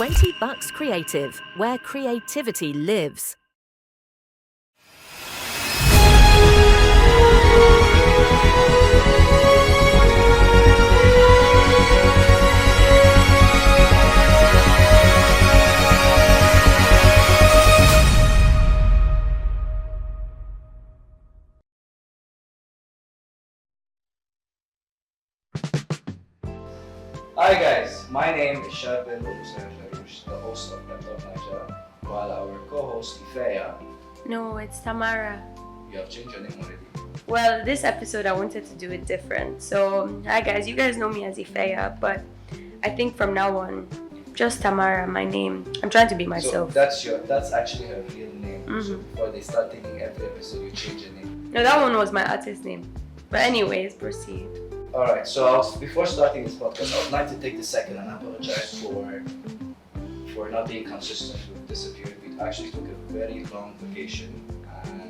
$20 Creative, where creativity lives. Hi guys, my name is 𝗕𝗣𝗜𝗧𝗘 the host of PepTalk Naija, while our co-host 𝗜𝗡𝗦𝗓. No, it's Tamara. You have changed your name already. Well, this episode I wanted to do it different. So, hi guys, you guys know me as 𝗜𝗡𝗦𝗓, but I think from now on, just Tamara, my name. I'm trying to be myself. So that's actually her real name. So before they start thinking every episode you change your name. No, that one was my artist name. But anyways, proceed. Alright, so before starting this podcast, I would like to take this second and apologize for not being consistent with disappearing. We actually took a very long vacation,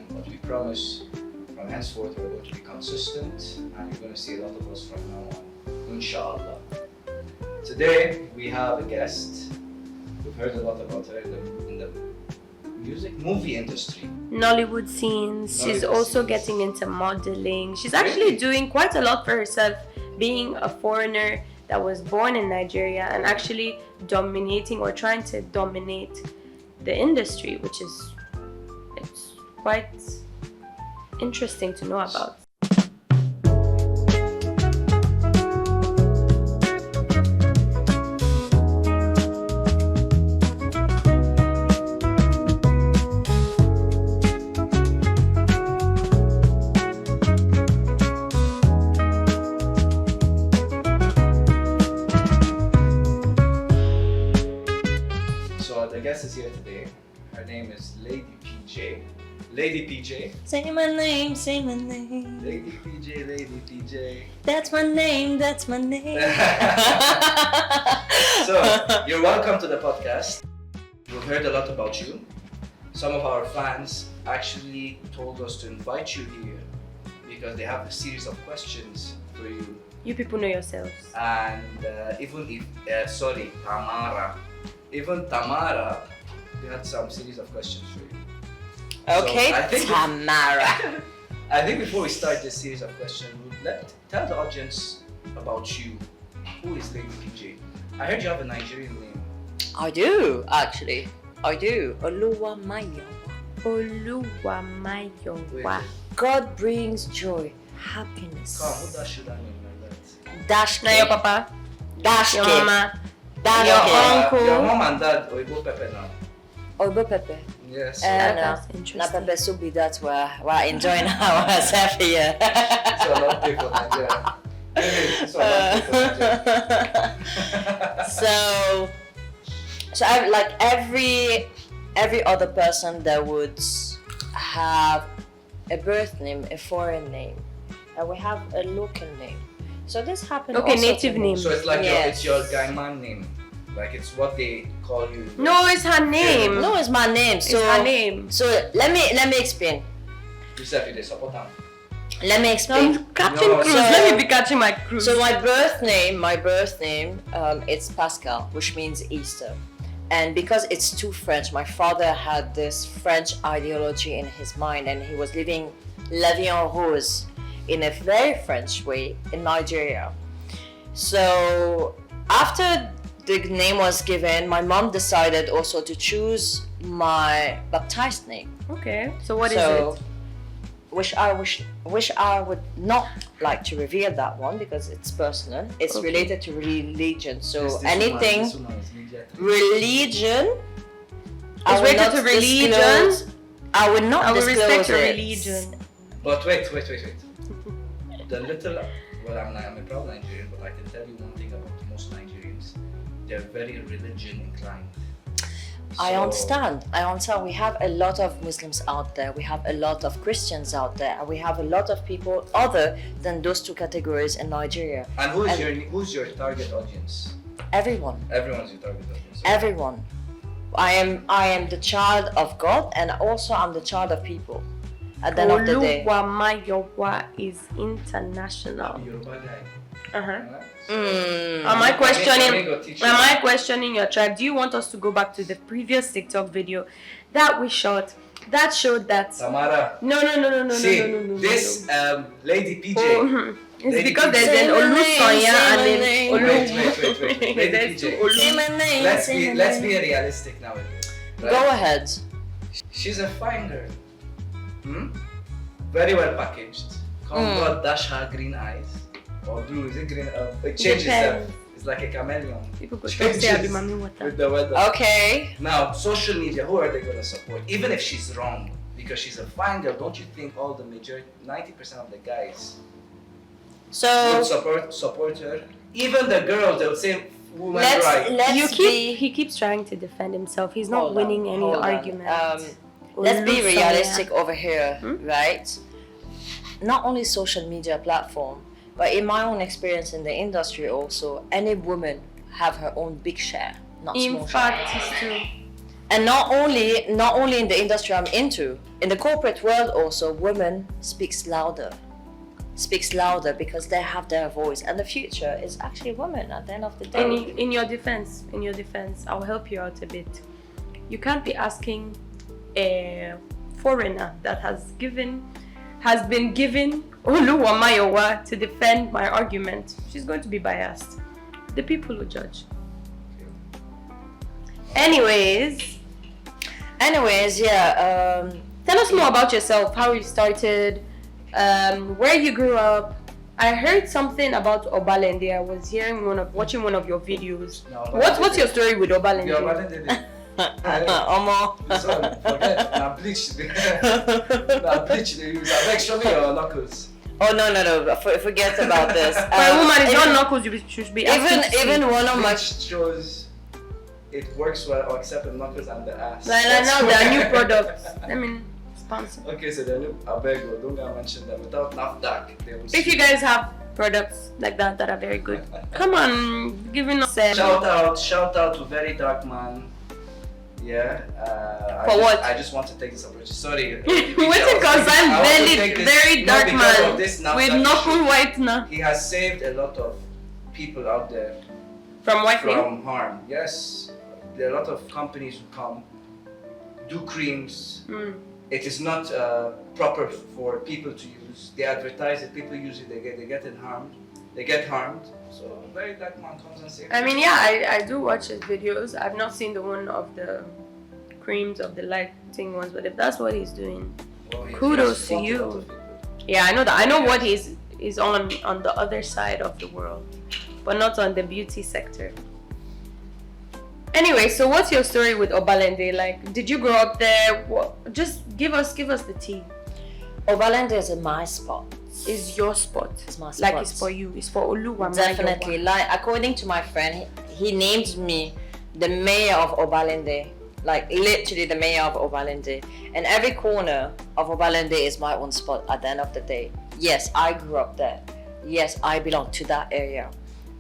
but we promise from henceforth we're going to be consistent and you're going to see a lot of us from now on, inshallah. Today we have a guest. We've heard a lot about her in the movie industry. Nollywood scenes. She's also getting into modeling. She's actually doing quite a lot for herself, being a foreigner that was born in Nigeria and actually dominating or trying to dominate the industry, which is it's quite interesting to know about. Is here today. Her name is Lady PJ. Lady PJ. Say my name, say my name. Lady PJ, Lady PJ. That's my name, that's my name. So, you're welcome to the podcast. We've heard a lot about you. Some of our fans actually told us to invite you here because they have a series of questions for you. You people know yourselves. And Tamara, we had some series of questions for you. Okay, So Tamara. I think before we start this series of questions, tell the audience about you. Who is Lady PJ? I heard you have a Nigerian name. I do, actually. I do. Oluwamayowa. Oluwamayowa. God brings joy, happiness. Come on, who does that name like that? Dash Now your papa, Dash your mama, Dash your cake. uncle. Your mom and dad, Oibo Pepe now. Oibo Pepe. Yes. That's interesting. Na Pepe Subi, that's where we're enjoying ourselves here. It's a lot of people in Nigeria. It's a lot of people in Nigeria. So I like every other person that would have a birth name, a foreign name, and we have a local name. So this happened. Okay, also native to me. name. So it's like Yes. it's your Gaiman name. Like it's what they call you. No, it's her name. No, it's my name. It's So her name. So let me explain. Giuseppe de Sapotano. Let me explain. I'm catching No, cruise. so- Let me be catching my cruise. So my birth name, it's Pascal, which means Easter. And because it's too French, my father had this French ideology in his mind and he was living la vie en rose in a very French way in Nigeria. So after the name was given, my mom decided also to choose my baptized name. Okay. So what is it? Which I would not like to reveal that one because it's personal. It's Okay. related to religion. So This anything woman is media. religion, It's related to religion. I will not I will disclose respect your it. religion. But wait. The little, well, I'm a proud Nigerian, but I can tell you one thing about most Nigerians. They're very religion inclined. I So- understand. We have a lot of Muslims out there. We have a lot of Christians out there. And we have a lot of people other than those two categories in Nigeria. And who's your target audience? Everyone. Everyone's your target audience. Everyone. I am the child of God and also I'm the child of people. At the end of the day. Oluwamayowa is international. Yoruba guy. Uh-huh. Alright? Am I Flamingo teacher. questioning your tribe? Do you want us to go back to the previous TikTok video that we shot that showed that Tamara. no. See, no, this Lady PJ. Oh, it's Lady because PJ. there's an Olu Sonya and an Olu. Wait. Lady There's PJ. two Olu. Let's be realistic now. Right? Go ahead. She's a fine girl. Very well packaged. God dash her green eyes. Or blue, is it green? It changes Depends. them. It's like a chameleon. People could Changes say Abi Mami water. with the weather. Okay. Now, social media, who are they going to support? Even if she's wrong, because she's a fine girl, don't you think all the 90% of the guys would So support her? Even the girls, they would say women's let's right. He keeps trying to defend himself. He's not Hold on, winning any hold on. argument. Let's be Olu realistic Sonya. over here, right? Not only social media platform, but in my own experience in the industry also, any woman have her own big share, not In small share. fact, it's true. And not only in the industry I'm into, in the corporate world also, women speaks louder because they have their voice, and the future is actually women at the end of the day. In your defense, I'll help you out a bit. You can't be asking a foreigner that has been given Oluwamayowa to defend my argument. She's going to be biased. The people will judge. Anyways, yeah. Tell us more about yourself, how you started, where you grew up. I heard something about Obalende. I was watching one of your videos. No, What's your story with Obalende? Yeah, Obalende did. Omo. Sorry, forget. Now bleach. Now bleach the use. Show me your knuckles. Oh no! Forget about this. For a woman, it's not knuckles. You should be even one of my Bleach shows it works well, except the knuckles and the ass. Like now there are new products. I mean, sponsor. Okay, so the new Abego, don't gonna mention them without NAFDAC. They will If you guys have products like that are very good, come on, giving us Shout out to Very Dark Man. Yeah. I just want to take this opportunity. Sorry. Because I'm very dark man with knuckle whitener. He has saved a lot of people out there From whitening? from harm. Yes. There are a lot of companies who come, do creams. It is not proper for people to use. They advertise it, people use it, they get harmed. So Very Dark Man comes and saves. I mean, yeah, I do watch his videos. I've not seen the one of the creams, of the lighting ones, but if that's what he's doing, Well, kudos to he has you. fought a lot of people. yeah, I know that. I know what he's on the other side of the world, but not on the beauty sector. Anyway, so what's your story with Obalende? Like, did you grow up there? Just give us the tea. Obalende is my spot. Is your spot? It's my spot. Like it's for you. It's for Oluwamayowa. Definitely. Like according to my friend, he named me the mayor of Obalende. Like literally the mayor of Obalende. And every corner of Obalende is my own spot at the end of the day. Yes, I grew up there. Yes, I belong to that area.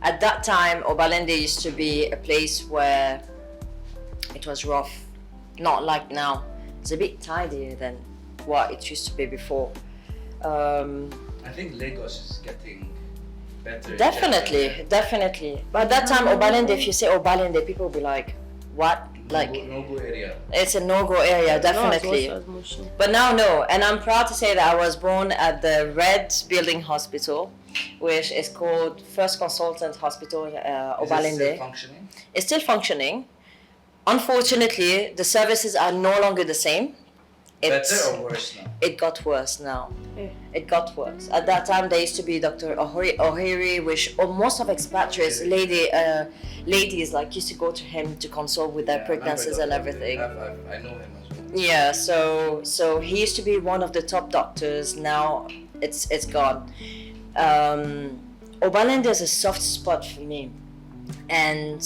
At that time, Obalende used to be a place where it was rough. Not like now. It's a bit tidier than what it used to be before. I think Lagos is getting better. Definitely. But at that time, Obalende, if you say Obalende, people will be like, what? Like, no-go area. it's a no-go area, definitely. But now, no. And I'm proud to say that I was born at the Red Building Hospital, which is called First Consultant Hospital, Obalende. Is it still functioning? It's still functioning. Unfortunately, the services are no longer the same. Better or worse now? It got worse now. Yeah. It got worse. At that time, there used to be Dr. Ohiri, which most of expatriates, ladies like used to go to him to consult with their Yeah, I pregnancies and remember everything. I know him as well. Yeah, so he used to be one of the top doctors. Now it's gone. Obalende is a soft spot for me, and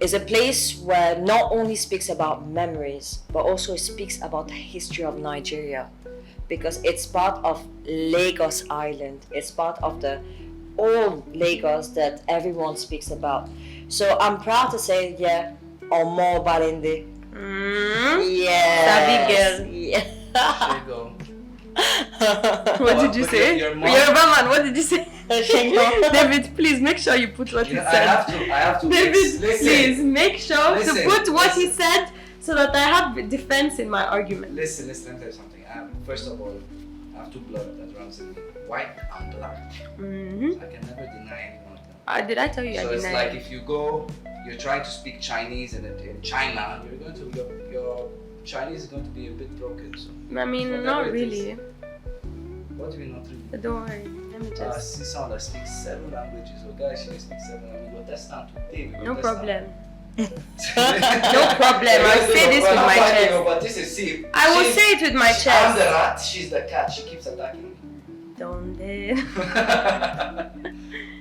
is a place where not only speaks about memories, but also speaks about the history of Nigeria, because it's part of Lagos Island. It's part of the old Lagos that everyone speaks about. So I'm proud to say, yeah, Omo Obalende. Yeah. Sabi girl. Yeah. There you go. What did you say? Your mom- Yoruba man, what did you say? David, please make sure you put what he I said. have to. David, listen. please make sure Listen, to put what he listen. said so that I have defense in my argument. Listen, let me tell you something. First of all, I have two blood that runs in me, white and black. Mm-hmm. I can never deny any one of them. Did I tell you So I it's denied? like if you're trying to speak Chinese in China, your Chinese is going to be a bit broken. So I mean, whatever not it really. is. What do you mean not really? But don't worry. Let me just. See someone that speaks 7 languages. Oh guys, she speaks 7 languages. We'll test that today. No problem. No No problem. I'll say this with my chest. But this is see. I will say it with my I'm chest. the rat. She's the cat. She keeps attacking me. Don't dare.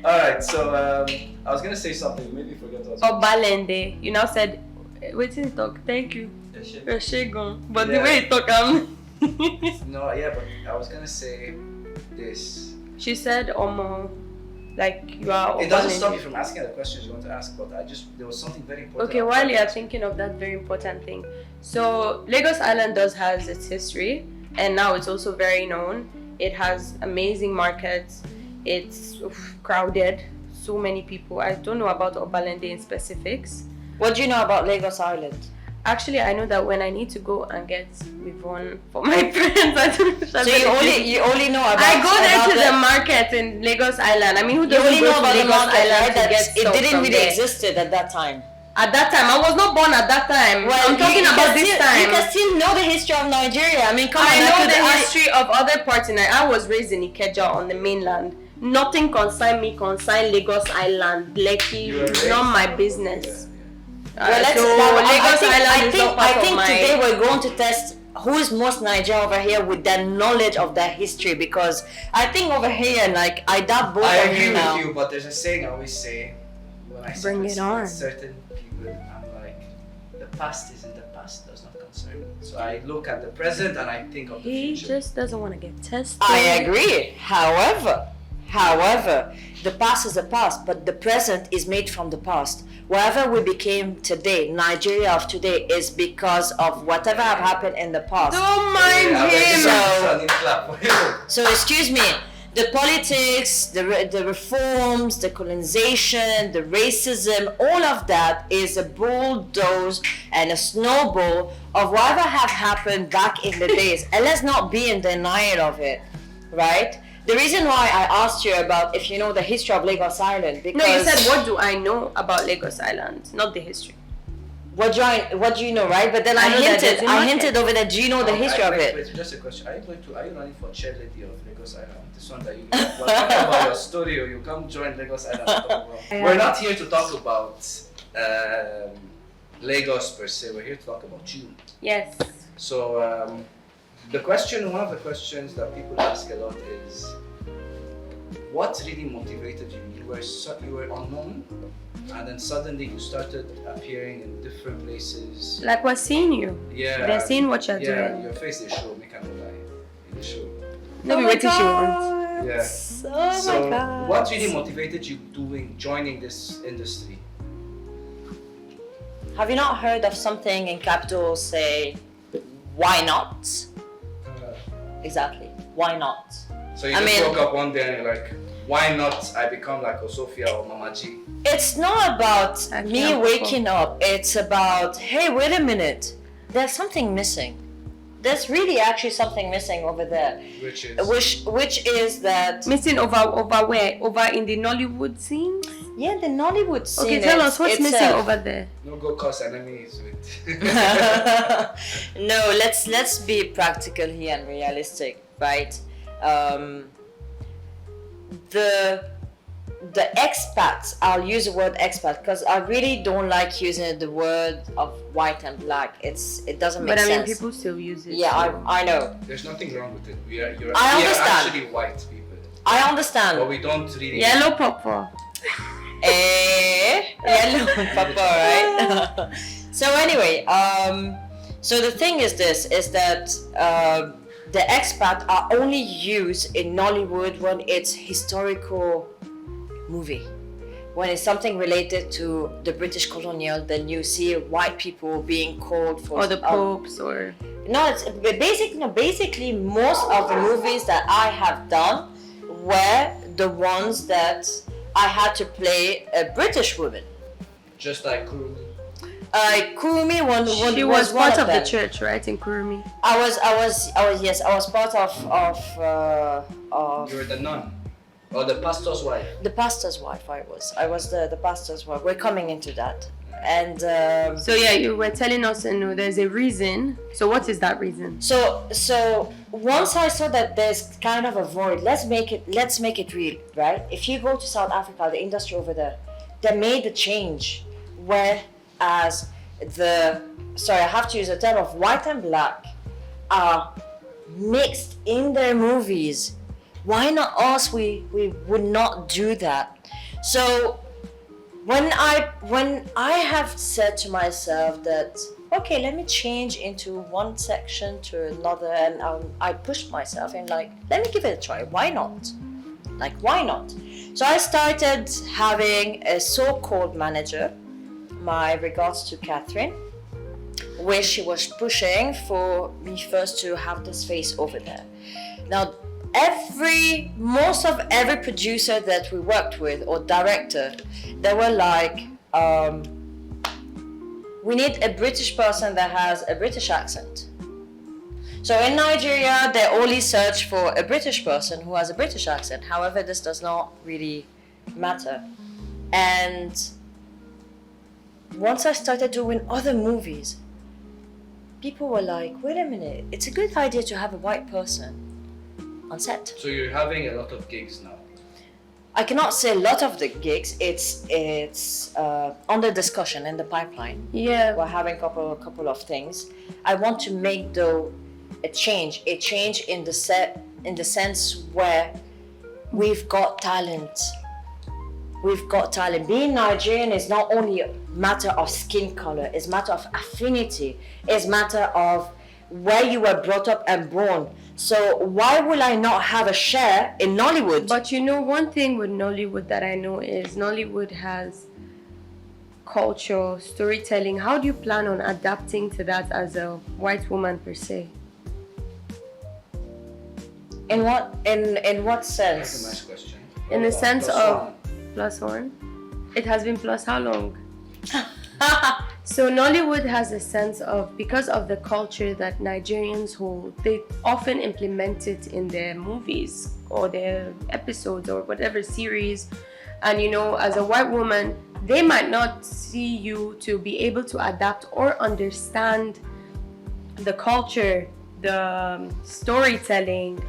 Alright, so I was gonna say something, maybe forget what I was Obalende, you now said, wait till you talk. Thank you. Eshegun. But the Yeah. way you talk, No, yeah, but I was gonna say this. She said, Omo, like you are It doesn't stop Obalende. you from asking the questions you want to ask, but there was something very important. Okay, while you are thinking of that very important thing. So, Lagos Island has its history, and now it's also very known. It has amazing markets. It's crowded. So many people. I don't know about Obalende in specifics. What do you know about Lagos Island? Actually, I know that when I need to go and get Vivon for my friends, I don't know. So you only know about. I go there about to the market in Lagos Island. I mean, who You doesn't only go know to about the Lagos market, Island right? to get It stuff didn't from really there? existed at that time. At that time, I was not born at that time. I'm talking about this time. You can still know the history of Nigeria. I mean, come on. I know the history of other parts in Nigeria. I was raised in Ikeja on the mainland. Nothing concern me, concern Lagos Island, Lekki, it's not my business. Well, Lagos Island is not part I think of my... today we're going to test who is most Nigerian over here with that knowledge of that history, because I think over here, like, I doubt both I of agree you now. with you, but there's a saying I always say when I Bring speak it on. with certain people, I'm like, the past is in the past, does not concern me. So I look at the present and I think of the He future. just doesn't want to get tested. I agree. However, the past is the past, but the present is made from the past. Wherever we became today, Nigeria of today, is because of whatever have happened in the past. Don't mind him. So excuse me, the politics, the reforms, the colonization, the racism, all of that is a bulldoze and a snowball of whatever have happened back in the days. And let's not be in denial of it, right? The reason why I asked you about if you know the history of Lagos Island, because... No, you said, what do I know about Lagos Island? Not the history. What do you know, right? But then I know that there's a market. hinted over that. Do you know the history of it? Wait, just a question. Are you running for chair lady of Lagos Island? This one that you well, talk about your story, or you come join Lagos Island to talk about. We're not here to talk about Lagos per se. We're here to talk about you. Yes. So one of the questions that people ask a lot is, what really motivated you? You were unknown, and then suddenly you started appearing in different places. Like we're seeing you. Yeah. They're seeing what you're doing. Your face is show. Make a no lie. It show. Maybe wait till she wants. Yeah. Oh So, my God. what really motivated you joining this industry? Have you not heard of something in capital say, why not? Exactly. Why not? So you just woke up one day and you're like, why not I become like Osofia or Mama G? It's not about me can't waking up. It's about, hey, wait a minute. There's something missing. There's really actually something missing over there. Which is? Which is that... Missing over where? Over in the Nollywood scene? Yeah, the Nollywood scene. Okay, tell us what's missing over there. No go cause enemies with... No, let's be practical here and realistic, right? The expats, I'll use the word expat because I really don't like using the word of white and black. It doesn't make sense. But I mean, people still use it. Yeah, I know. There's nothing wrong with it. We are understand. actually white people. I understand. But we don't really... Yellow papa. Yellow papa, right? So anyway, so the thing is this, is that the expat are only used in Nollywood when it's historical movie. When it's something related to the British colonial, then you see white people being called for... Or the popes or... No, it's basically most of the movies that I have done where the ones that I had to play a British woman. Just like Kuru. Kurumi She was one part of the them. church, right, in Kurumi? I was part of You were the nun. Or the pastor's wife. the pastor's wife. I was the pastor's wife. We're coming into that. And So yeah, you were telling us, there's a reason. So what is that reason? so once I saw that there's kind of a void, let's make it real, right? If you go to South Africa, the industry over there, they made the change, whereas I have to use the term of white and black are mixed in their movies. Why not us? We would not do that. So when I have said to myself that, okay, let me change into one section to another, and I pushed myself and like, let me give it a try. Why not? Like, why not? So I started having a so-called manager, my regards to Catherine, where she was pushing for me first to have this face over there. Now, most of every producer that we worked with or director, they were like, we need a British person that has a British accent. So in Nigeria, they only search for a British person who has a British accent. However, this does not really matter. And once I started doing other movies, people were like, wait a minute, it's a good idea to have a white person on set. So you're having a lot of gigs now. I cannot say a lot of the gigs. It's under discussion in the pipeline. Yeah. We're having a couple of things. I want to make though a change in the sense where we've got talent. Being Nigerian is not only a matter of skin color, it's a matter of affinity, it's a matter of where you were brought up and born. So why will I not have a share in Nollywood? But one thing with Nollywood that I know is Nollywood has culture, storytelling. How do you plan on adapting to that as a white woman per se? In what That's sense? a nice question. In the sense Plus of one. +1? It has been plus how long? So Nollywood has a sense of, because of the culture that Nigerians hold, they often implement it in their movies or their episodes or whatever series. And as a white woman, they might not see you to be able to adapt or understand the culture, the storytelling,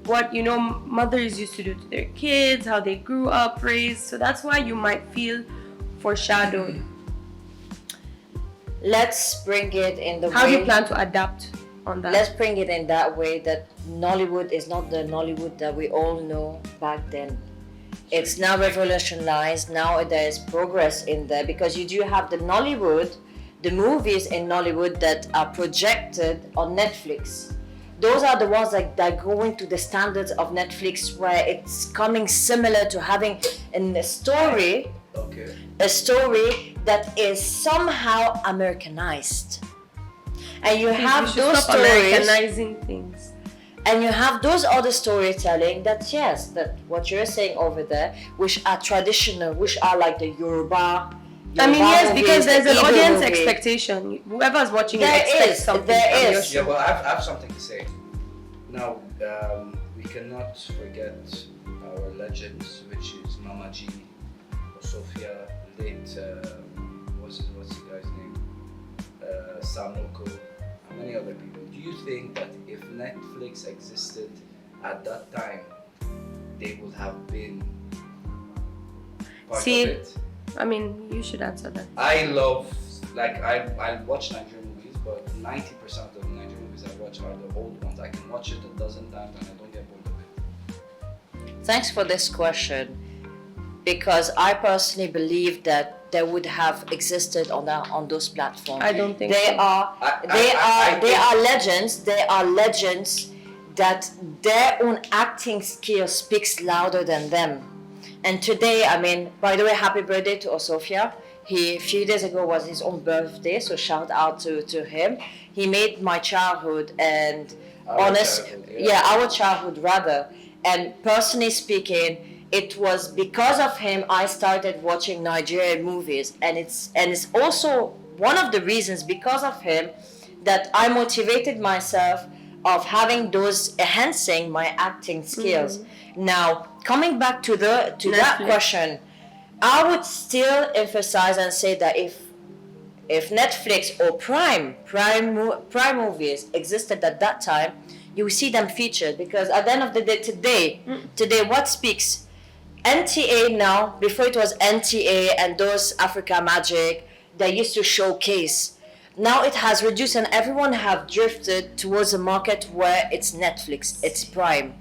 what mothers used to do to their kids, how they grew up, raised. So that's why you might feel foreshadowed. Let's bring it in the way. How do you plan to adapt on that? Let's bring it in that way that Nollywood is not the Nollywood that we all know back then. It's now revolutionized. Now there is progress in there because you do have the Nollywood, the movies in Nollywood that are projected on Netflix. Those are the ones that go into the standards of Netflix, where it's coming similar to having a story. Okay. A story that is somehow Americanized, and you have should those stop stories, Americanizing things. and you have those other storytelling that what you're saying over there, which are traditional, which are like the Yoruba. Yes, movies, because there's the an Igbo audience movie. expectation. Whoever's watching There expects is, something there from your is. show. Yeah, well, I have something to say. Now, we cannot forget our legends, which is Mama G, Sophia, late, what's the guy's name? Samoko, and many other people. Do you think that if Netflix existed at that time, they would have been part of it? You should answer that. I watch Nigerian movies, but 90% of the Nigerian movies I watch are the old ones. I can watch it a dozen times and I don't get bored of it. Thanks for this question, because I personally believe that they would have existed on those platforms. I don't think they so. They are legends. They are legends that their own acting skill speaks louder than them. And today, by the way, happy birthday to Osofia. A few days ago was his own birthday, so shout out to him. He made my childhood and Our childhood rather. And personally speaking, it was because of him I started watching Nigerian movies, and it's also one of the reasons because of him that I motivated myself of having those enhancing my acting skills. Now, coming back to that question, I would still emphasize and say that if Netflix or Prime movies existed at that time, you will see them featured, because at the end of the day, today what speaks? NTA now, before it was NTA and those Africa Magic, they used to showcase. Now it has reduced and everyone have drifted towards a market where it's Netflix, it's Prime.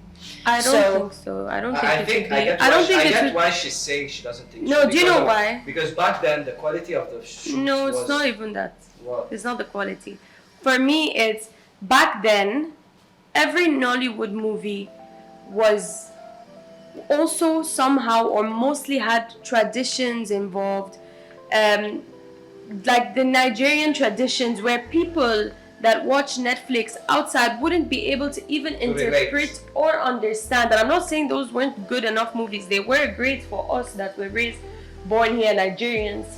I don't think so. I don't think I it think should be. I get why she's saying she doesn't think. No, do you know why? Because back then the quality of the shoot No, it's was, not even that. What? It's not the quality. For me, it's back then, every Nollywood movie was also somehow or mostly had traditions involved. Like the Nigerian traditions, where people that watch Netflix outside wouldn't be able to even interpret or understand. And I'm not saying those weren't good enough movies. They were great for us that were born here, Nigerians.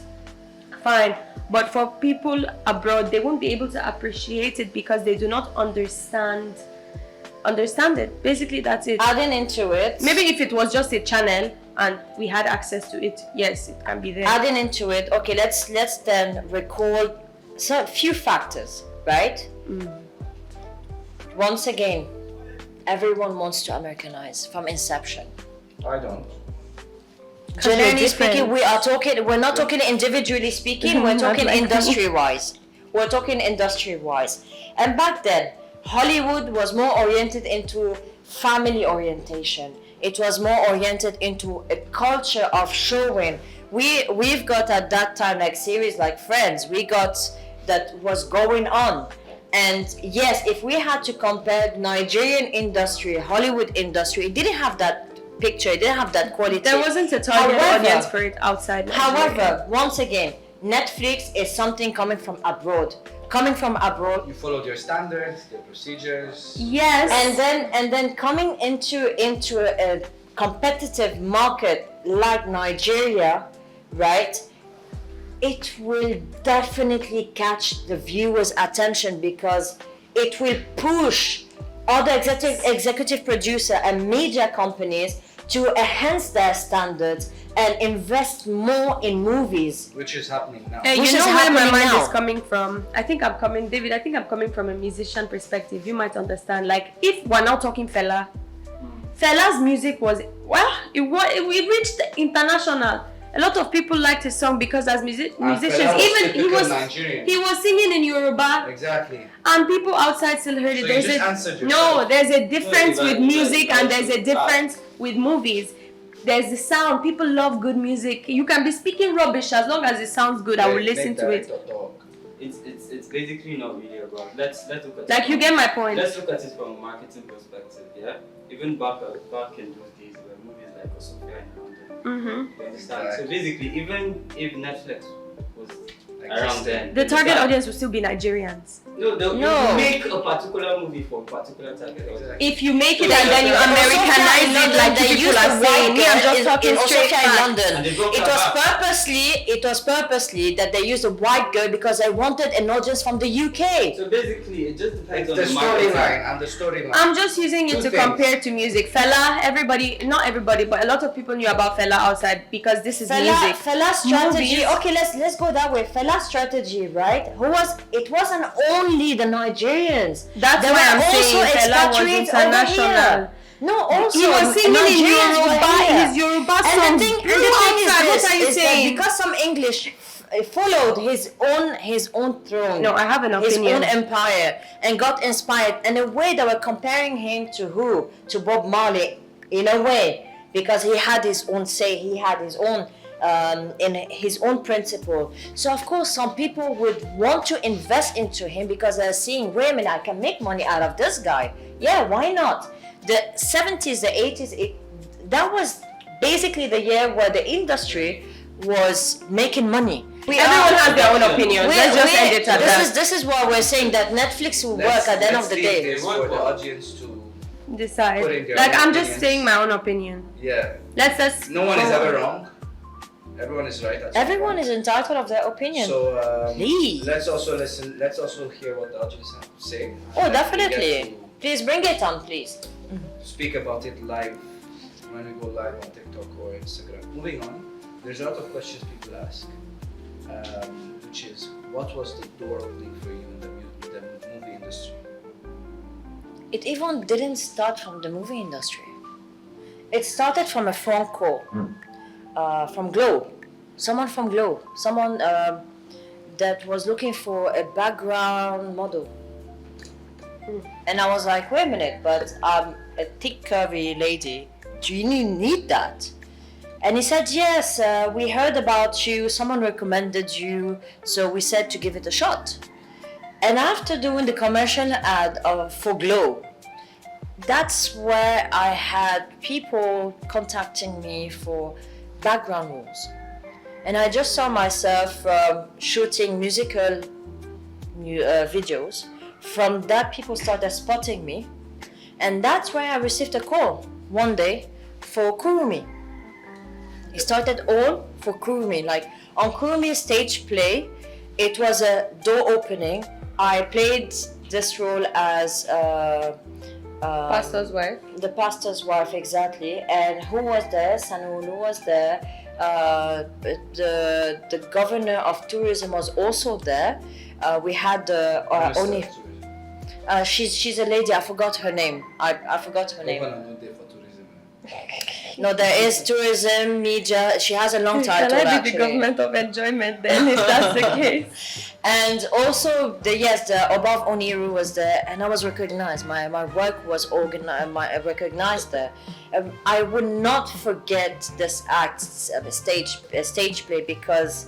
Fine. But for people abroad, they won't be able to appreciate it because they do not understand it. Basically, that's it. Adding into it, Maybe if it was just a channel and we had access to it, yes, it can be there. adding into it, okay, let's then recall a few factors, right? Once again, everyone wants to Americanize from inception. I don't. Generally speaking, we're not talking individually speaking, we're talking industry-wise. We're talking industry-wise. And back then, Hollywood was more oriented into family orientation. It was more oriented into a culture of showing. We've got at that time like series like Friends. We got that was going on. And yes, if we had to compare Nigerian industry, Hollywood industry, it didn't have that picture, it didn't have that quality. There wasn't a target audience for it outside Nigeria. However, once again, Netflix is something coming from abroad. You followed your standards, your procedures. Yes. And then coming into a competitive market like Nigeria, right? It will definitely catch the viewer's attention because it will push other executive producer and media companies to enhance their standards and invest more in movies. Which is happening now. You Which know is where my happening mind now. is coming from? David, I think I'm coming from a musician perspective. You might understand. Like, if we're now talking Fela, Fela's music was, it reached international. A lot of people liked his song because as musicians, even he was singing in Yoruba. Exactly. And people outside still heard it. So you just answered yourself. No, there's a difference with music and there's a difference with movies. There's the sound. People love good music. You can be speaking rubbish as long as it sounds good. I will listen to it. It's basically not really about. Let's look at Like, you get my point. Let's look at it from a marketing perspective. Yeah, even back in those days, where movies like Sophia and London. You understand? So basically, even if Netflix was around then, The target audience will still be Nigerians. No, you make a particular movie for a particular target audience. If you make it and then you Americanize it like people are saying, me, I'm just talking straight in facts. London. It was purposely that they used a white girl because they wanted an audience from the UK. So basically, it just depends on the the marketing. storyline and the storyline. I'm just using it to compare to music. Fela, not everybody, but a lot of people knew about Fela outside because this is music. Fela's strategy. Movies. Okay, let's go that way. Fela's strategy, right? It wasn't only the Nigerians. That's there why were I'm saying also Fela was expatriates over international. here. No, also He was singing in Nigerians were Yoruba, here. his Yoruba And song. the thing What are you is saying? that because some English followed his own throne. No, I have an opinion. His own empire and got inspired. In a way, they were comparing him to who? To Bob Marley, in a way, because he had his own say, he had his own in his own principle. So of course, some people would want to invest into him because they're seeing, wait a minute, I can make money out of this guy. Yeah, why not? The 70s, the 80s, that was basically the year where the industry was making money. Everyone has their own opinion. Let's just end it at that. This is why we're saying that Netflix will work at the end of the day. This for the audience to Decide. put in their Like, own I'm just opinions. saying my own opinion. Yeah. Let's No one is go ever on. wrong. Everyone is right. at some Everyone point. is entitled of their opinion. So Please. let's also listen. Let's also hear what the judges have to say. Oh, And we definitely. get Please bring it on, please. to speak about it live when we go live on TikTok or Instagram. Moving on, there's a lot of questions people ask, which is, what was the door opening for you in the movie industry? It even didn't start from the movie industry. It started from a phone call from Glow. Someone from Glow. Someone that was looking for a background model. And I was like, wait a minute, but I'm a thick, curvy lady. Do you need that? And he said, yes, we heard about you. Someone recommended you. So we said to give it a shot. And after doing the commercial ad for Glow, that's where I had people contacting me for background roles. And I just saw myself shooting musical videos. From that, people started spotting me. And that's where I received a call one day for 𝗬𝗓𝗦𝗓𝗏. It started all for 𝗬𝗓𝗦. Like on 𝗬𝗓𝗦's stage play, it was a door opening. I played this role as Pastor's wife. the pastor's wife, exactly. And who was there? Sanwo was there. The governor of tourism was also there. We had the only. She's a lady. I forgot her name. I forgot her name. No, there is tourism, media. She has a long title Can I be actually. the government of enjoyment then, if that's the case? And also, the 𝗓𝗡𝗧 was there, and I was recognized. My work was recognized there. I would not forget this act, a stage play, because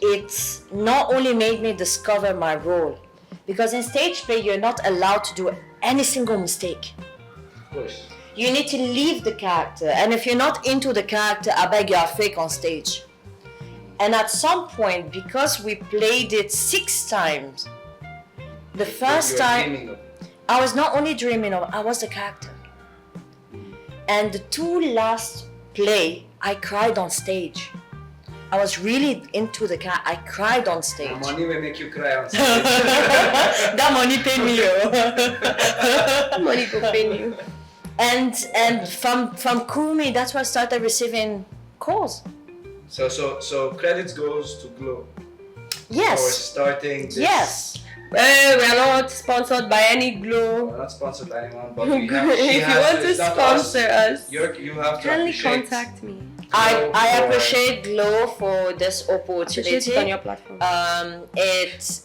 it not only made me discover my role, because in stage play you're not allowed to do any single mistake. Of course. You need to leave the character, and if you're not into the character, I beg you are fake on stage. And at some point, because we played it 6 times, the first time I was not only dreaming of, I was the character. And the 2 last play, I cried on stage. I was really into the character. I cried on stage. Money will make you cry on stage. That money paid me. Money go pay you. And from 𝗬𝗓𝗦, that's why I started receiving calls. So credits goes to Glow for Yes. starting this. Yes. We are not sponsored by any Glow. We're not sponsored by anyone, but we have, If you want to sponsor us, you have to kindly appreciate. contact me. I appreciate Glow for this Appreciate it on your opportunity. platform.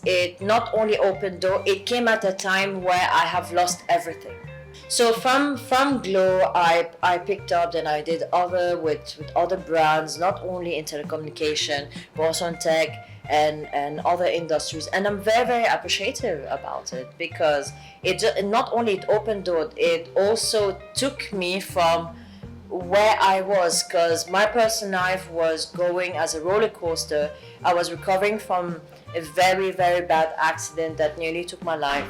It not only opened door, it came at a time where I have lost everything. So from Glow, I picked up and I did with other brands, not only in telecommunication, but also in tech and other industries. And I'm very, very appreciative about it, because it not only it opened door, it also took me from where I was, because my personal life was going as a roller coaster. I was recovering from a very, very bad accident that nearly took my life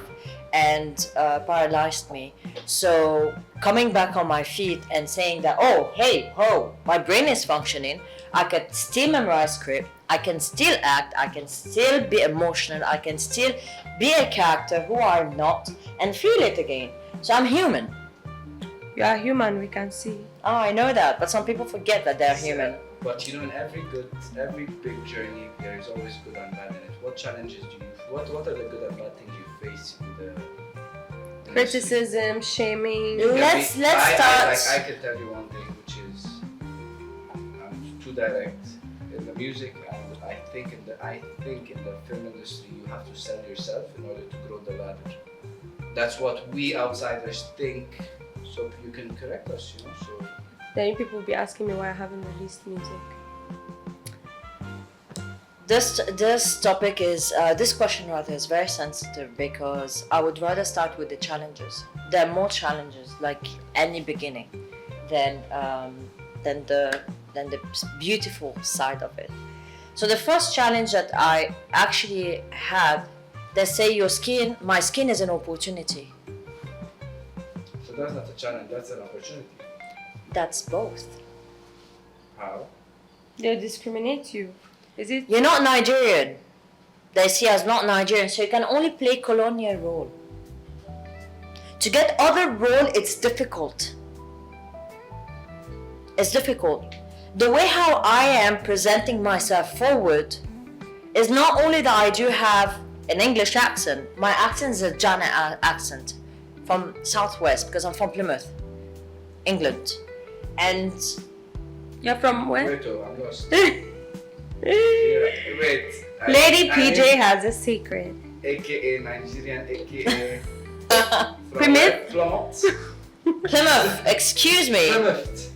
and paralyzed me. So coming back on my feet and saying that, oh, hey, my brain is functioning, I can still memorize script, I can still act, I can still be emotional, I can still be a character who I'm not, and feel it again. So I'm human. You are human, we can see. Oh, I know that, but some people forget that they're human. But in every big journey, there is always good and bad in it. What challenges do you? What are the good and bad things you face in the Criticism, shaming. Let's start. I can tell you one thing, which is I'm too direct in the music, and I think in the film industry you have to sell yourself in order to grow the ladder. That's what we outsiders think. So you can correct us, So Then people will be asking me why I haven't released music. This topic is this question rather is very sensitive, because I would rather start with the challenges. There are more challenges, like any beginning, than the beautiful side of it. So the first challenge that I actually had, they say my skin is an opportunity. So that's not a challenge, that's an opportunity. That's both. How? They discriminate you. Is it? You're not Nigerian. They see as not Nigerian, so you can only play colonial role. To get other role, it's difficult. It's difficult. The way how I am presenting myself forward is not only that I do have an English accent. My accent is a Ghana accent from Southwest because I'm from Plymouth, England. And You're from where? Wait, I'm lost. Wait. Lady PJ has a secret. AKA Nigerian, AKA Plymouth? Plymouth. Plymouth, excuse me. Plymouth.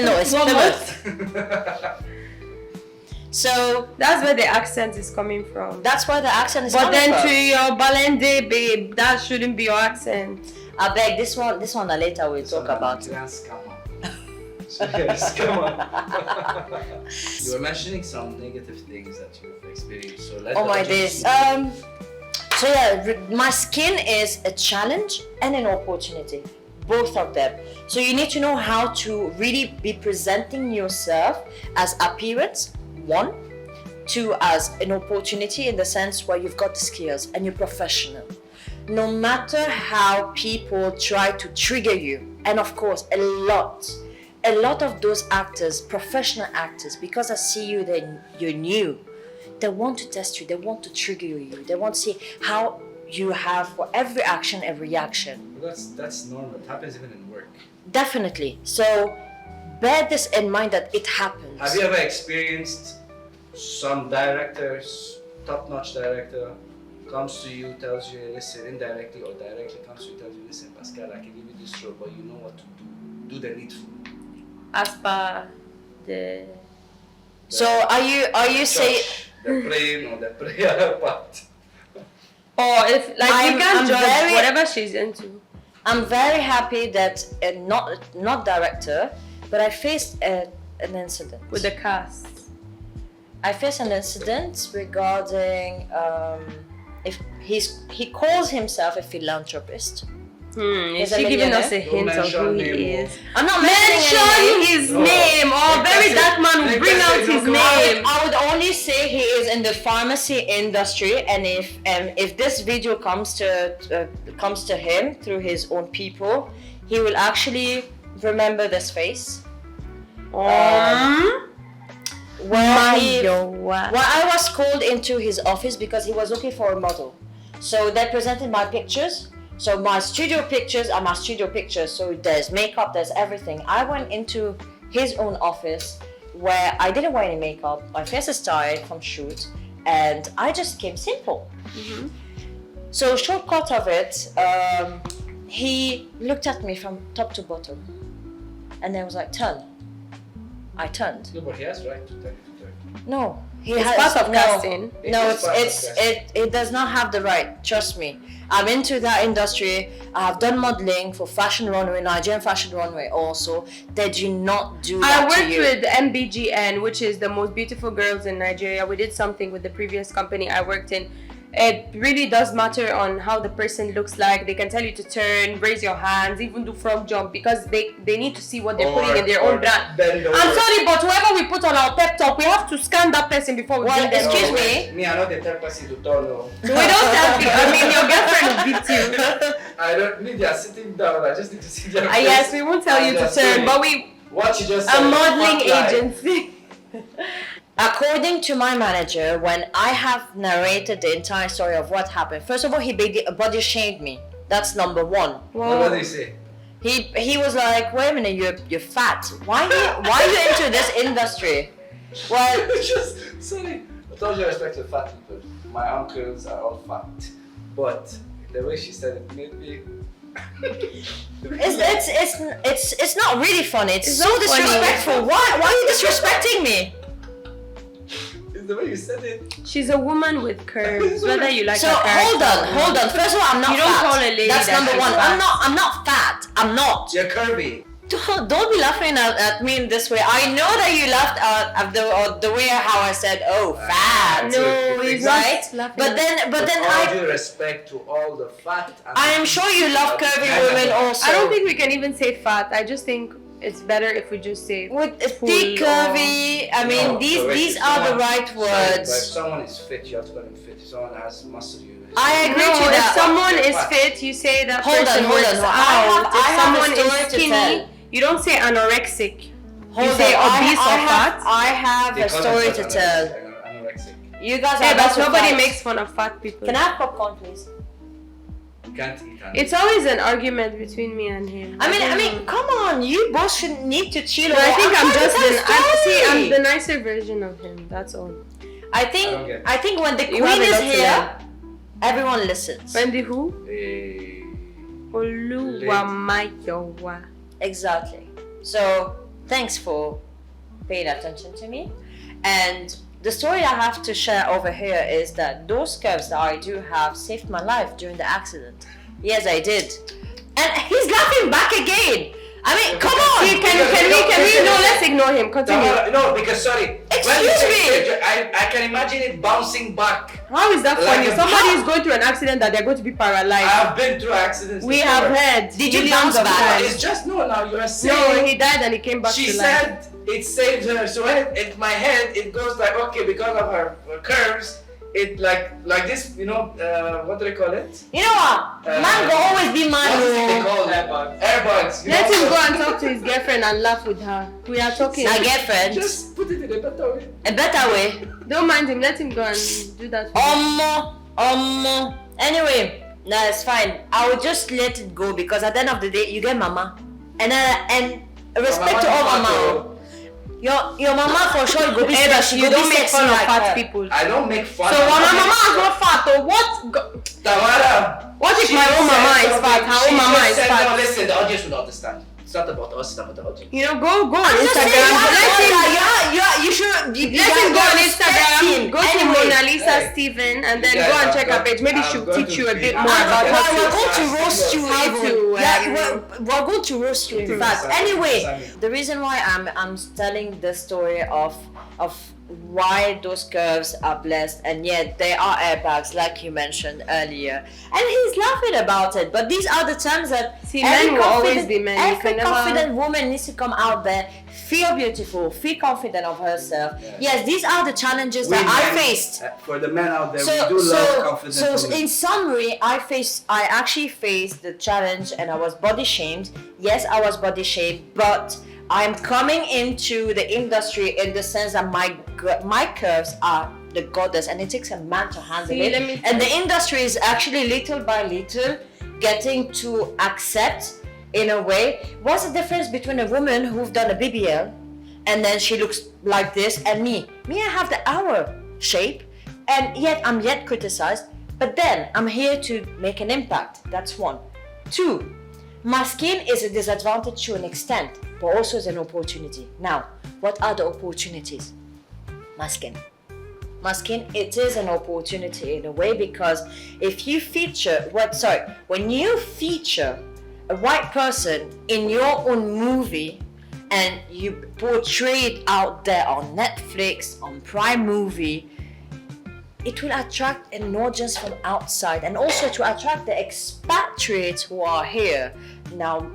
No, it's Plymouth. So That's where the accent is coming from. that's where the accent is But coming then from. to your Obalende, babe, that shouldn't be your accent. I beg this one later we'll talk about. Nigerian scammer. Scammer. You were mentioning some negative things that you've experienced. So let Oh the my audience days. know. So yeah, my skin is a challenge and an opportunity, both of them. So you need to know how to really be presenting yourself as appearance, one, two, as an opportunity in the sense where you've got the skills and you're professional. No matter how people try to trigger you, and of course a lot of those actors, professional actors, because I see you, then you're new. They want to test you, they want to trigger you, they want to see how you have for every action, every reaction. Well, that's normal. It happens even in work. Definitely. So bear this in mind that it happens. Have you ever experienced some directors, top-notch director, comes to you, tells you, listen, indirectly or directly comes to you, tells you, listen, Pascal, I can give you this role, but you know what to do. Do the needful. As per the... So are you saying? The praying or the prayer part. Or if, like, I'm- you can I'm judge very- whatever she's into. I'm very happy that not director, but I faced an incident. With the cast. I faced an incident regarding if he calls himself a philanthropist. Is He's a she giving millionaire. us a Don't hint of mention who he name, is? I'm not Mention mentioning his No. name, or Like very I that said- man will like bring I out said, his no, name. I would only say he is in the pharmacy industry, and if this video comes to him through his own people, he will actually remember this face. Well, I was called into his office because he was looking for a model. So they presented my pictures. So my studio pictures are my studio pictures. So there's makeup, there's everything. I went into his own office where I didn't wear any makeup. My face is tired from shoot, and I just came simple. So shortcut of it, he looked at me from top to bottom, and then was like, "Turn." I turned. No, but he has right to tell you to turn. No, he It's has part of no, casting. No, It is part of it does not have the right. Trust me, I'm into that industry. I have done modeling for fashion runway, Nigerian fashion runway. Also, they do not do I that to worked you. with MBGN, which is the most beautiful girls in Nigeria. We did something with the previous company I worked in. It really does matter on how the person looks like. They can tell you to turn, raise your hands, even do frog jump, because they need to see what they're putting in their own brand. Bend over. I'm sorry, but whoever we put on our pep talk, we have to scan that person before we Well, bring them. excuse No, me. Me, I'm not the third person to turn. No. We don't tell you. I mean, your girlfriend will beat you. I don't need. They are sitting down. I just need to see their face. Yes, we won't tell you to turn, but we What you just a said. modeling spotlight. agency. According to my manager, when I have narrated the entire story of what happened, first of all, he body shamed me. That's number one. What do you say? He was like, "Wait a minute, you're fat. Why are you into this industry?" Well, Just sorry. With all due respect to fat people, my uncles are all fat, but the way she said it made me. it's not really funny. It's so not funny. disrespectful. Why are you disrespecting me? It's the way you said it. She's a woman with curves, whether you like So her character hold or on. First of all, I'm not You don't fat. call a lady That's that number she's one. fat. I'm not fat. I'm not. You're curvy. Don't be laughing at me in this way. I know that you laughed at the way how I said, "Oh, fat." No, he's right? not laughing But at- then With all I due respect to all the fat. I am sure you love curvy women also. I don't think we can even say fat. I just think it's better if we just say With full thick, curvy, I mean, No, these correct. these If are the someone- right Sorry, but if words. someone is fit, you have to call him fit. If someone has muscle, you. I agree No, to if that. someone is What? fit, you say that Hold on, person hold works on. out. I If have a someone story is to skinny, tell. you don't say anorexic. Hold you say on, obese or fat. I have They a call story to themselves tell. Anorexic. You guys Yeah, are about but to nobody fight. makes fun of fat people. Can I have popcorn, please? You can't eat anorexic. It's always an argument between me and him. I mean, come on, you both should need to chill. No, I think I'm trying just to tell I'm story. the nicer version of him. That's all. I I don't get it. think when the You have queen a is lot to here, everyone listens. Wendy who? Eh, Oluwamayowa. Exactly. So thanks for paying attention to me. And the story I have to share over here is that those curves that I do have saved my life during the accident. Yes, I did. And he's laughing back again. I mean, come on. See, can we? No, let's ignore him. Continue. No, because sorry. Excuse when you say me. fit, I can imagine it bouncing back. How is that Like funny? a- Somebody is going through an accident that they're going to be I paralyzed. have been through accidents. We before. have heard. Did you millions bounce of back? times. It's just no. Now you are No, saying. he died and he came back She to life. said it saved her. So in my head, it goes like okay because of her curves. It like this, what do they call it? You know what? Man will always be man. What is it they oh. call it? Airbags. Airbags. you Let know? him go and talk to his girlfriend and laugh with her. We are talking. My girlfriend. Just put it in a better way. A better way. Don't mind him. Let him go and do that. Anyway, no, it's fine. I will just let it go because at the end of the day, you get mama. And respect to all mama. Your mama for sure go be Hey, but she you go don't be make sexy fun of like fat her. people. I don't make fun. So of when my it. mama is not fat, or what? Tamara. What if she my own said mama is something. fat? Her own mama just is said, fat. No, listen, the audience will understand. It's not about us, it's about the audience. You know, go on I'm just saying, Instagram. you should. Let him go on Instagram. Go to Anyway, Mona Lisa hey. Steven and then You guys go and have check her got- page. Maybe I'm she'll going teach to you a be- bit I'm more going about to- how We're to. going to roast you How even. to, We're going to roast you in fact. Sammy. Anyway, Sammy. the reason why I'm telling the story of why those curves are blessed and yet they are airbags like you mentioned earlier, and he's laughing about it. But these are the terms that See, every men will always confident- be men. You Every can never- confident woman needs to come out there, feel beautiful, feel confident of herself. Yeah. Yes, these are the challenges We that I men, faced. For the men out there, we do love confident women. In summary, I actually faced the challenge and I was body shamed. Yes, I was body shamed, but I'm coming into the industry in the sense that my curves are the goddess and it takes a man to handle See, let me it. And the industry is actually little by little getting to accept in a way. What's the difference between a woman who's done a BBL and then she looks like this and me? Me, I have the hour shape and yet I'm yet criticized, but then I'm here to make an impact. That's one. Two, my skin is a disadvantage to an extent, but also is an opportunity. Now, what are the opportunities? My skin. My skin, it is an opportunity in a way because if you feature, when you feature a white person in your own movie and you portray it out there on Netflix, on Prime Movie, it will attract an audience from outside and also to attract the expatriates who are here. Now,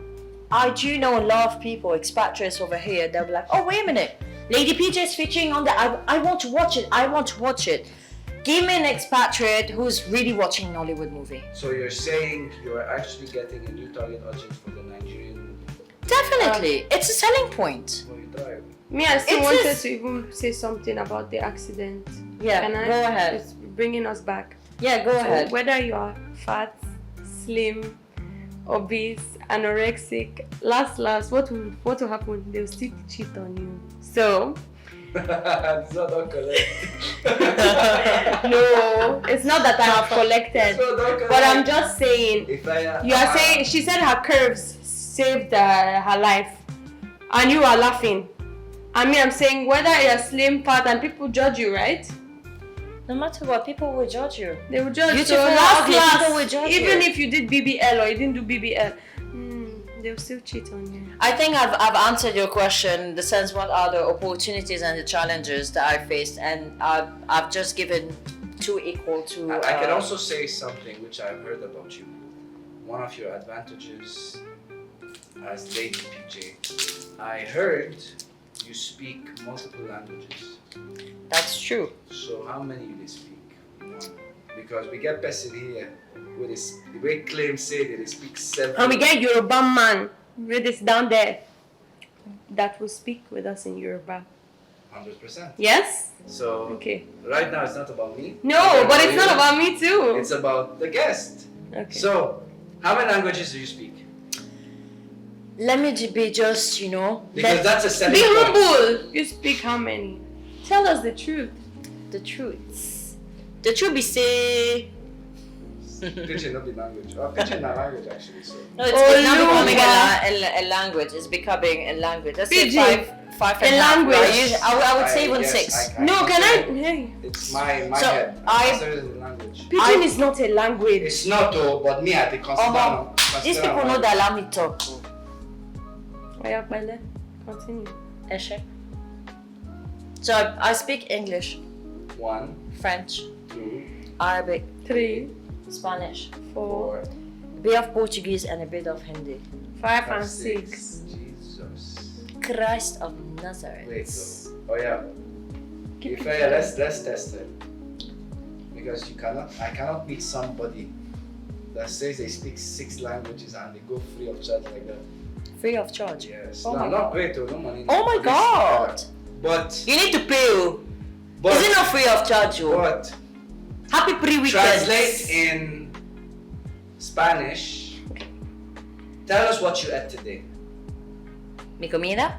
I do know a lot of people, expatriates over here, they'll be like, oh, wait a minute, Lady PJ is featuring on that. I want to watch it. Give me an expatriate who's really watching Nollywood movie. So you're saying you're actually getting a new target audience for the Nigerian Definitely. It's a selling point. for you drive. Me, I still It wanted is- to even say something about the accident. Yeah, Can I? go ahead. It's bringing us back. Yeah, go So ahead. whether you are fat, slim, obese, anorexic, last, what will happen? They'll still cheat on you. So It's not correct. no, it's not that I have collected, but I'm just saying. If I, You are saying she said her curves saved her life, and you are laughing. I mean, I'm saying whether you're slim, fat, and people judge you, right? No matter what, people will judge you. They will judge. Beautiful, So last, ugly, people will judge even you. if you did BBL or you didn't do BBL, they'll still cheat on you. I think I've answered your question in the sense what are the opportunities and the challenges that I faced, and I've just given two equal to. I can also say something which I've heard about you. One of your advantages as Lady PJ I heard you speak multiple languages. That's true. So how many you speak? Because we get person here with this, the way claim say that they speak 7. And we get Yoruba man with this down there that will speak with us in Yoruba. 100%. Yes? So Okay. right now it's not about me. No, but it's not about me too. It's about the guest. Okay. So how many languages do you speak? Let me be just, Because that's a selling Be point. humble. You speak how many? Tell us the truth. the truth. The truth be say. Pidgin not the language. Oh, Pidgin not language actually. So. No, it's not becoming Oluwa. a language. It's becoming a language. Let's Pidgin. say five and a half. language. I would say even Yes, 6. No, can I? Hey. It's my So, head. I consider it a language. Pidgin is not a language. It's not though, but me I think consider. These people know that allow me talk. Oyapele. Continue. Eshe. So I speak English, 1, French, 2, Arabic, 3, Spanish, 4, 4, a bit of Portuguese, and a bit of Hindi. 5, 5, and 6. Jesus. Christ of Nazareth. Wait, so, oh yeah. Keep If it let's test it. Because I cannot meet somebody that says they speak 6 languages and they go free of charge like that. Free of charge. Yes. Oh no, my not God. great, no money. Oh my This- God. But You need to pay. but Is it not free of charge? but Happy pre-weekend. translate in Spanish. Tell us what you ate today. Mi comida?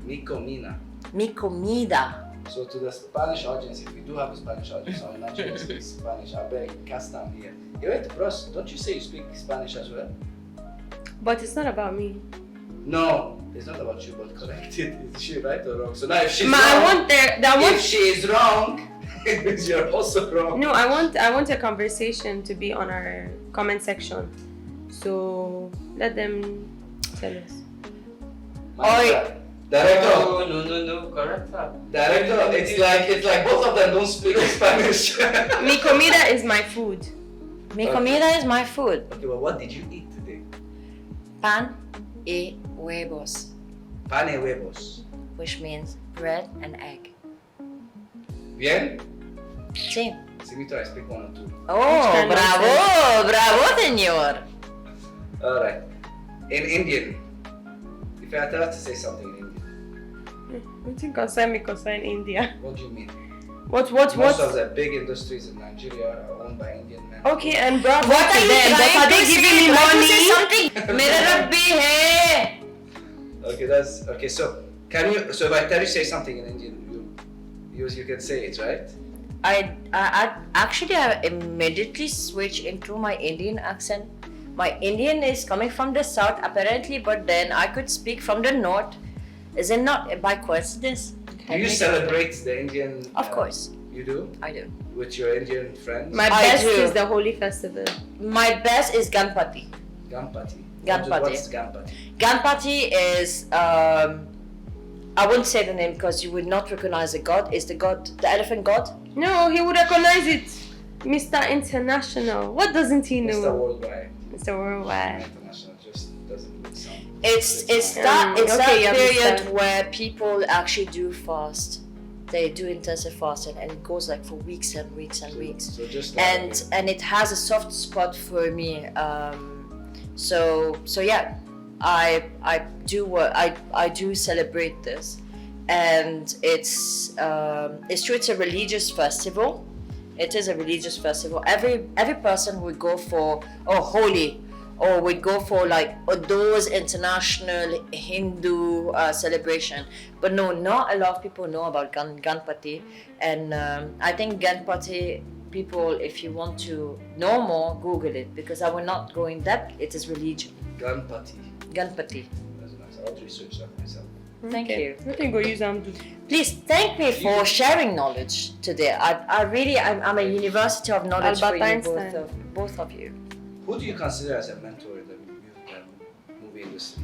Mi comida. Mi comida. So to the Spanish audience, if we do have a Spanish audience or Nigerian speaks Spanish, I beg cast down here. Hey, wait, bros, don't you say you speak Spanish as well? But it's not about me. No, it's not about you, but correct it. Is she right or wrong? So now if she's I wrong, want if she is wrong, it means you're also wrong. No, I want a conversation to be on our comment section. So let them tell us. Manager, Director, No, correct her. director, it's like both of them don't speak Spanish. Mi comida is my food. Mi comida is my food. Okay, well, what did you eat today? Pan y huevos, Pan y huevos. which means bread and egg. Bien? Sí. Simito, I speak 1 or 2. Oh, kind of bravo, señor. Alright. In Indian, if I tell us to say something in Indian, What you concern me concern India? what do you mean? What? Most of the big industries in Nigeria are owned by Indian men. Okay, and bravo What to are you them, but trying are they to say? giving me Trying to money? say something? Mera Rabbi hai. Okay, that's okay. So can you? So if I tell you say something in Indian, you can say it, right? I actually immediately switch into my Indian accent. My Indian is coming from the south apparently, but then I could speak from the north. Is it not by coincidence? Do you celebrate the Indian? Of course, You do I do. with your Indian friends. My I best do. is the Holy Festival. My best is Ganpati. Ganpati. Ganpati. What's Ganpati? Ganpati is I won't say the name because you would not recognize the god. Is the god the elephant god? No, he would recognize it. Mr. International. What doesn't he know? Mr. Worldwide. Mr. Worldwide. International just doesn't look sound. It's okay, that you period understand. where people actually do fast. They do intensive fasting and it goes like for weeks and weeks and weeks. So just like And it has a soft spot for me. So yeah, I do celebrate this, and it's true. It's a religious festival. It is a religious festival. Every person would go for holy, or would go for like those international Hindu celebration. But no, not a lot of people know about Ganpati, and I think Ganpati people, if you want to know more, Google it, because I will not go in depth. It is religion. Ganpati. Ganpati. That's nice. I'll research that myself. Thank you. We can go use them. Please thank me for sharing knowledge today. I'm a university of knowledge Albert for you, Einstein. both of you. Who do you consider as a mentor in the movie industry?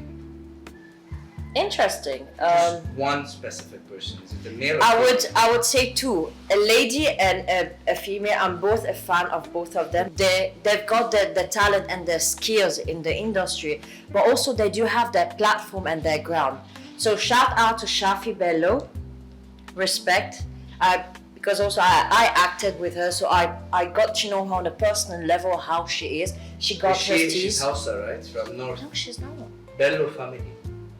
Interesting. Just one specific person. Is it a male or I would say two, a lady and a female. I'm both a fan of both of them. They've got the talent and the skills in the industry, but also they do have their platform and their ground. So shout out to Shafi Bello, respect. Because also I acted with her, so I got to know her on a personal level how she is. She got her teeth. She's Hausa, right? From North. No, she's not. Bello family.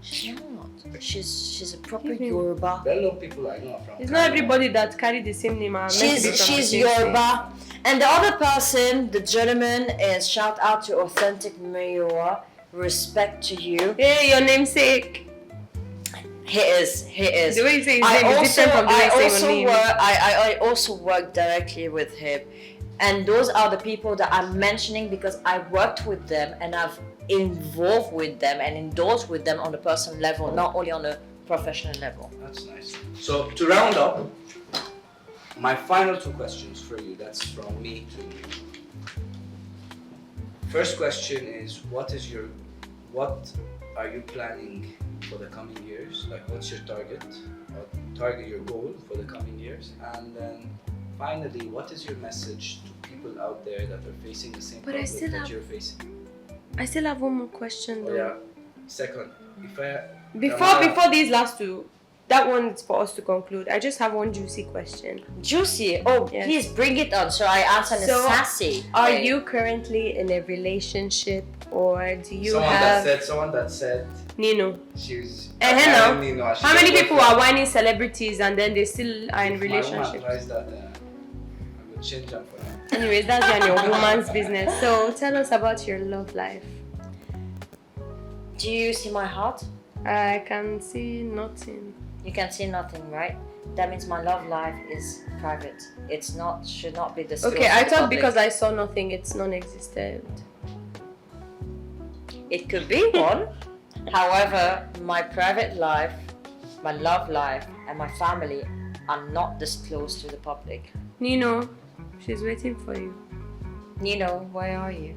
She's not. She's a proper Yoruba. Bello people I know are from. It's not everybody that carry the same name. She's Yoruba. And the other person, the gentleman, is shout out to 𝗓𝗡𝗦𝗓𝗏. Respect to you. Hey, your namesake. He is. The way you say his name is different from the way you say your name. I also work directly with him. And those are the people that I'm mentioning because I worked with them and I've involved with them and indulged with them on a personal level, not only on a professional level. That's nice. So to round up, my final two questions for you, that's from me to you. First question is, what are you planning for the coming years? Like, what's your target, your goal for the coming years? And then finally, what is your message to people out there that are facing the same problem that you're facing? I still have one more question though. Oh yeah. Second, Before these last two, that one is for us to conclude. I just have one juicy question. Juicy? Oh, yes. Please bring it on. So I answer in a sassy. Are you currently in a relationship or do you Someone that said Nino? She's Nino. How many people are whining celebrities and then they still are in relationships? I will change them for now. Anyways, that's your woman's business. So tell us about your love life. Do you see my heart? I can see nothing. You can see nothing, right? That means my love life is private. Should not be disclosed. Okay, I thought because I saw nothing, it's non-existent. It could be one. However, my private life, my love life, and my family are not disclosed to the public. Nino, she's waiting for you. Nino, where are you?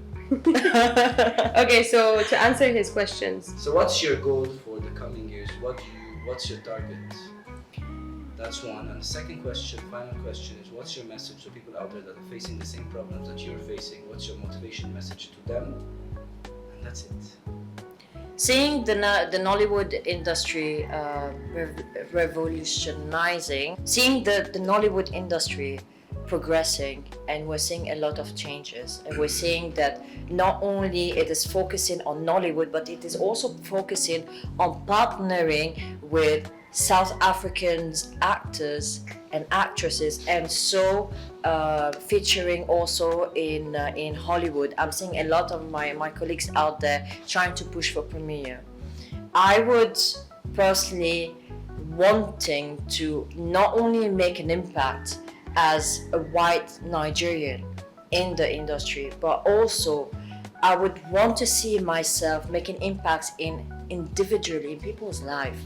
Okay, so to answer his questions. So what's your goal for the coming years? What's your target? That's one. And the second question, final question is, what's your message to people out there that are facing the same problems that you're facing? What's your motivation message to them? And that's it. Seeing the Nollywood industry revolutionizing, seeing the Nollywood industry progressing, and we're seeing a lot of changes, and we're seeing that not only it is focusing on Nollywood, but it is also focusing on partnering with South African actors and actresses, and so featuring also in Hollywood. I'm seeing a lot of my colleagues out there trying to push for premiere. I would personally wanting to not only make an impact as a white Nigerian in the industry, but also I would want to see myself making impacts individually in people's life,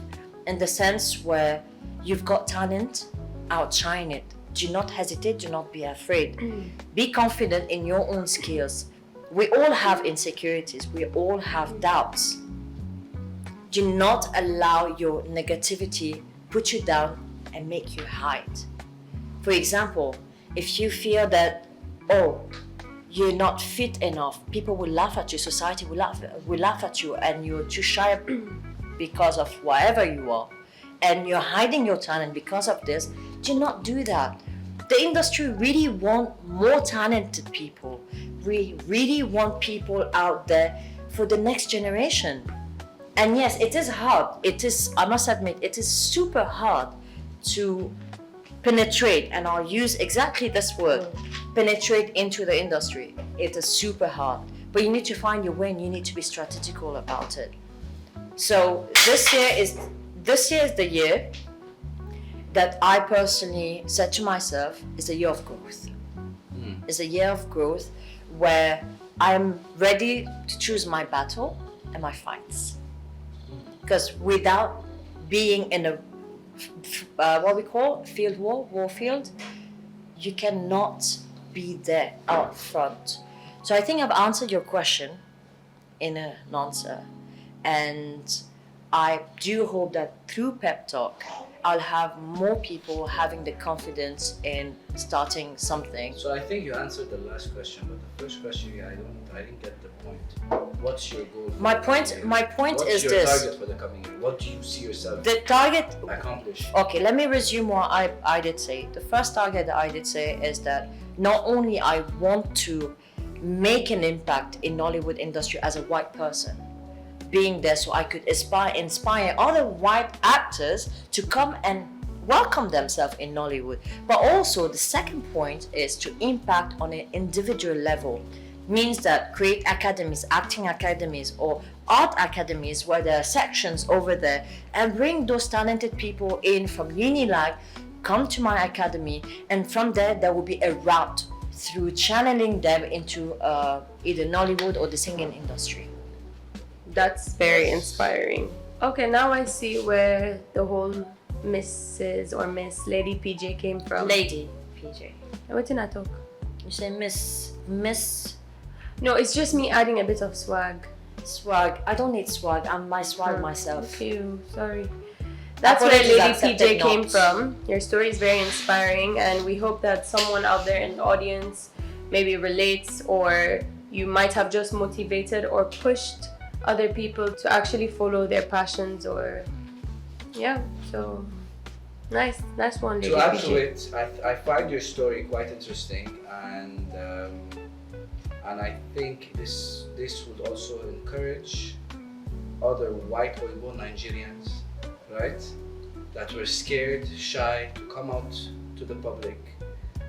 in the sense where you've got talent, outshine it. Do not hesitate, do not be afraid. Be confident in your own skills. We all have insecurities, we all have doubts. Do not allow your negativity put you down and make you hide. For example, if you feel that, you're not fit enough, people will laugh at you, society will laugh at you, and you're too shy because of whatever you are, and you're hiding your talent because of this, do not do that. The industry really want more talented people. We really want people out there for the next generation. And yes, it is hard. I must admit, it is super hard to penetrate, and I'll use exactly this word, penetrate into the industry. It is super hard, but you need to find your way and you need to be strategical about it. So this year is the year that I personally said to myself is a year of growth. It's a year of growth where I'm ready to choose my battle and my fights. Because without being in a what we call field warfield, you cannot be there out front. So I think I've answered your question in an answer, and I do hope that through PepTalk, I'll have more people having the confidence in starting something. So I think you answered the last question, but the first question, I didn't get the point. What's your goal? My point is this. What's your target for the coming year? What do you see yourself The target. accomplish? Okay, let me resume what I did say. The first target that I did say is that not only I want to make an impact in Nollywood industry as a white person, being there so I could inspire other white actors to come and welcome themselves in Nollywood. But also the second point is to impact on an individual level. Means that create academies, acting academies or art academies where there are sections over there, and bring those talented people in from Unilag, come to my academy, and from there will be a route through channeling them into either Nollywood or the singing industry. That's very inspiring. Okay, now I see where the whole Mrs. or Miss Lady PJ came from. Lady PJ. What did I talk? You say Miss No, it's just me adding a bit of swag. Swag. I don't need swag. I'm my swag myself. Okay, sorry. That's where Apologies Lady accepted PJ came not. from. Your story is very inspiring, and we hope that someone out there in the audience maybe relates, or you might have just motivated or pushed other people to actually follow their passions, or so nice one, Lady To add PJ. to it, I find your story quite interesting, and I think this would also encourage other white Oyibo Nigerians, right, that were scared, shy to come out to the public.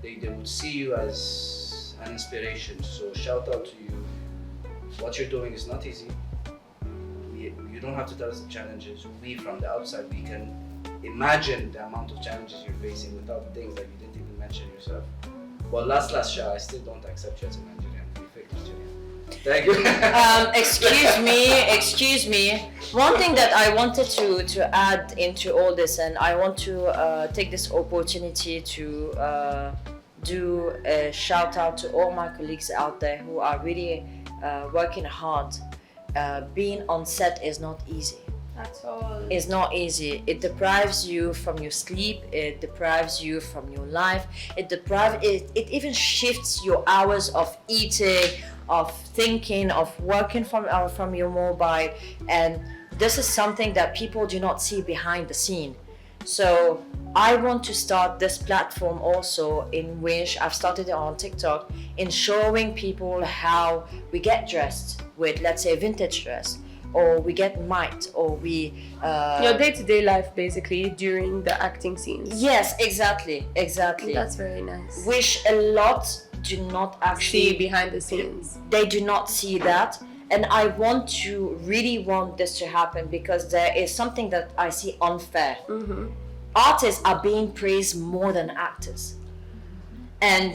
They would see you as an inspiration. So shout out to you. What you're doing is not easy. You don't have to tell us the challenges. We from the outside, we can imagine the amount of challenges you're facing without things that you didn't even mention yourself. But last shy, I still don't accept you as a Nigerian. You're fake Nigerian. Thank you. Excuse me. One thing that I wanted to add into all this, and I want to take this opportunity to do a shout out to all my colleagues out there who are really working hard. Being on set is not easy. That's all. It's not easy. It deprives you from your sleep. It deprives you from your life. It even shifts your hours of eating, of thinking, of working from your mobile. And this is something that people do not see behind the scene. So I want to start this platform also, in which I've started it on TikTok, in showing people how we get dressed with, let's say, vintage dress, or we get mic'd, or we your day-to-day life basically during the acting scenes. Yes, exactly. That's very nice. Which a lot do not actually See behind the scenes. They do not see that. And I really want this to happen, because there is something that I see unfair. Mm-hmm. Artists are being praised more than actors. And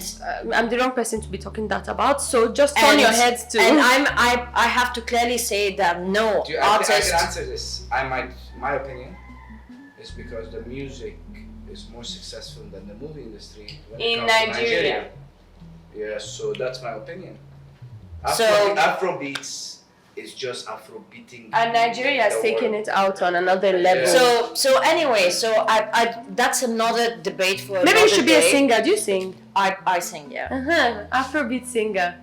I'm the wrong person to be talking that about, so just turn your heads to. And I have to clearly say that no, artists. I can answer this. My opinion is because the music is more successful than the movie industry when it In comes to Nigeria. Yeah, so that's my opinion. So Afrobeats is just Afrobeating. And Nigeria has taken it out on another level. So anyway, I that's another debate for Maybe you another should be day. a singer. Do you sing? I sing, yeah. Afrobeat singer.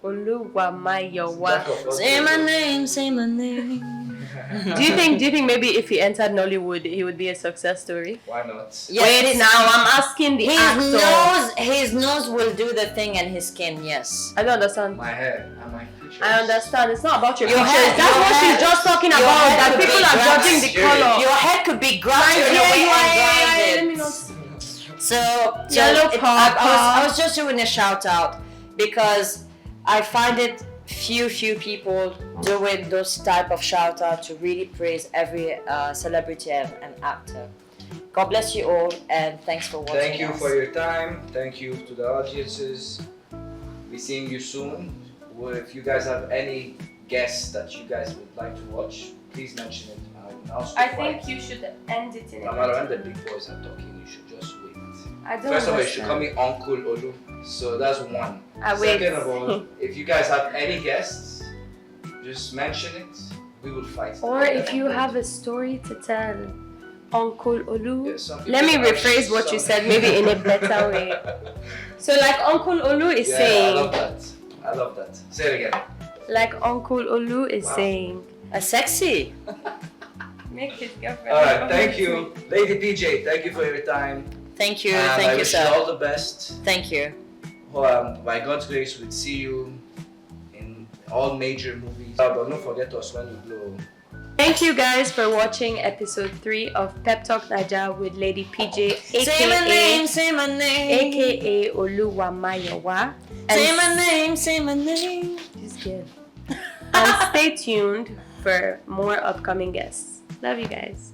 Oluwamayowa. Say my name. Do you think maybe if he entered Nollywood, he would be a success story? Why not? Yes. Wait, now I'm asking the actor. His nose will do the thing, and his skin, yes. I don't understand. My hair and my features. I understand. It's not about your Your features. head- That's your what head- she's just talking your about. head That could people be are grass. judging the Serious. color. Your head could be grafted away Let me and not. grinded. So Yellow I was just doing a shout out, because I find it few people doing those type of shout out to really praise every celebrity and actor. God bless you all, and thanks for watching. Thank you us. for your time. Thank you to the audiences. Be seeing you soon. Well, if you guys have any guests that you guys would like to watch, please mention it. I think you should end it in No matter when the big boys are talking, you should just wait. I don't First of all, you should understand. call me Uncle Olu. So that's one. I wait. Second of all, if you guys have any guests, just mention it. we will fight. Or if you have a story to tell, Uncle Olu. Yeah, some Let me people rephrase what you some- said, maybe in a better way. So, like Uncle Olu is Yeah, I saying, love that. I love that. Say it again. like Uncle Olu is Wow. saying, A sexy. make his girlfriend. All right, thank you, Lady PJ. Thank you for your time. Thank you. And Thank I you, wish you sir. all the best. Thank you. By God's grace, we'll see you in all major movies. But don't forget us when you blow. Thank you guys for watching episode 3 of PepTalk Naija with Lady PJ, Say my name, aka say my name. Oluwamayowa. Say my name, say my name. She's good. And stay tuned for more upcoming guests. Love you guys.